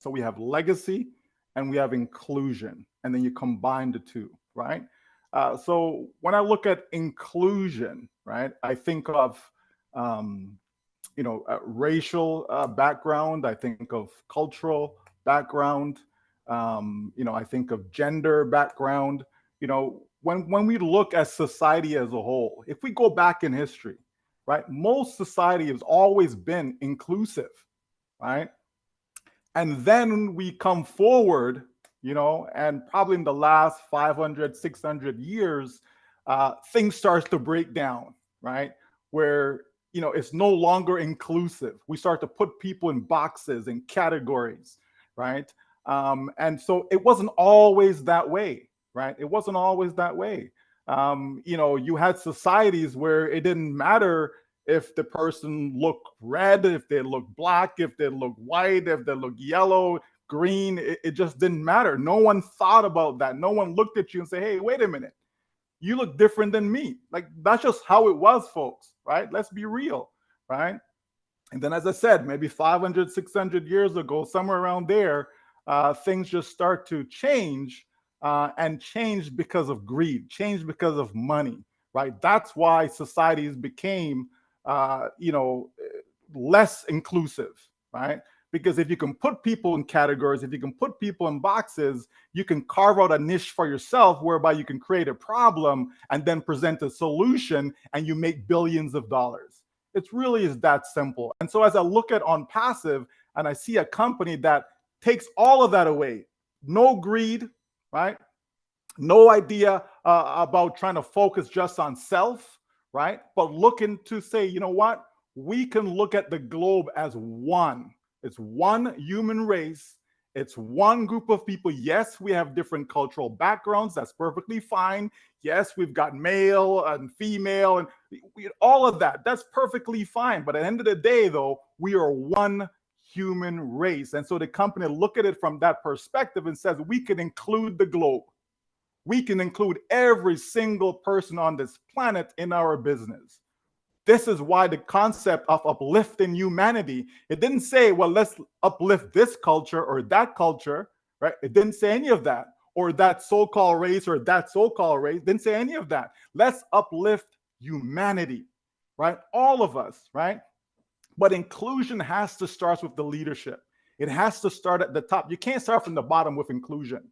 So we have legacy and we have inclusion, and then you combine the two, right? So when I look at inclusion, right, I think of um, racial background. I think of cultural background. I think of gender background. When we look at society as a whole, if we go back in history, right, most society has always been inclusive, right? And then we come forward, and probably in the last 500, 600 years, things starts to break down, right? Where, it's no longer inclusive. We start to put people in boxes and categories, right? And so it wasn't always that way, right? It wasn't always that way. You had societies where it didn't matter if the person looked red, if they looked black, if they looked white, if they looked yellow, green, it just didn't matter. No one thought about that. No one looked at you and said, hey, wait a minute, you look different than me. Like, that's just how it was, folks, right? Let's be real, right? And then, as I said, maybe 500, 600 years ago, somewhere around there, things just start to change, and change because of greed, change because of money, right? That's why societies became, less inclusive, right? Because if you can put people in categories, if you can put people in boxes, you can carve out a niche for yourself whereby you can create a problem and then present a solution and you make billions of dollars. It really is that simple. And so as I look at OnPassive and I see a company that takes all of that away, no greed, right? No idea about trying to focus just on self, right? But looking to say, you know what? We can look at the globe as one. It's one human race. It's one group of people. Yes, we have different cultural backgrounds. That's perfectly fine. Yes, we've got male and female and all of that. That's perfectly fine. But at the end of the day, though, we are one human race. And so the company look at it from that perspective and says, we can include the globe. We can include every single person on this planet in our business. This is why the concept of uplifting humanity, it didn't say, well, let's uplift this culture or that culture, right? It didn't say any of that, or that so-called race or that so-called race. It didn't say any of that. Let's uplift humanity, right? All of us, right? But inclusion has to start with the leadership. It has to start at the top. You can't start from the bottom with inclusion.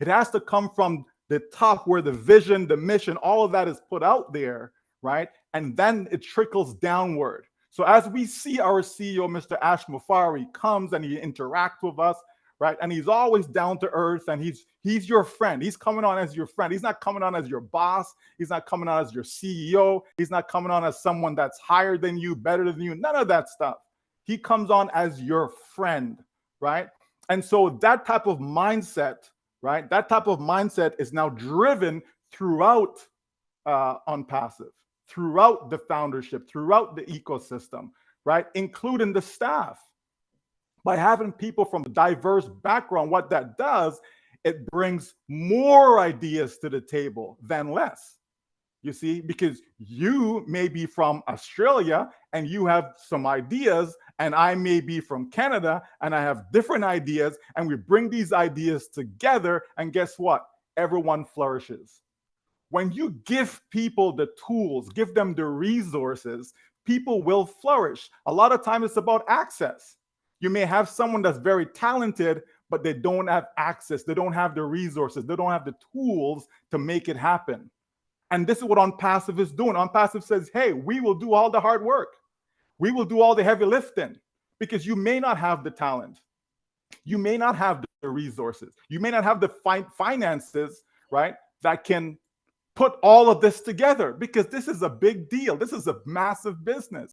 It has to come from the top where the vision, the mission, all of that is put out there, right? And then it trickles downward. So as we see our CEO, Mr. Ash Mufareh, comes and he interacts with us, right? And he's always down to earth, and he's your friend. He's coming on as your friend. He's not coming on as your boss. He's not coming on as your CEO. He's not coming on as someone that's higher than you, better than you, none of that stuff. He comes on as your friend, right? And so that type of mindset, right? That type of mindset is now driven throughout OnPassive, throughout the foundership, throughout the ecosystem, right? Including the staff. By having people from a diverse background, what that does, it brings more ideas to the table than less. You see, because you may be from Australia and you have some ideas, and I may be from Canada and I have different ideas, and we bring these ideas together, and guess what? Everyone flourishes. When you give people the tools, give them the resources, people will flourish. A lot of times it's about access. You may have someone that's very talented, but they don't have access. They don't have the resources. They don't have the tools to make it happen. And this is what OnPassive is doing. OnPassive says, hey, we will do all the hard work. We will do all the heavy lifting, because you may not have the talent. You may not have the resources. You may not have the finances, right, that can put all of this together, because this is a big deal. This is a massive business.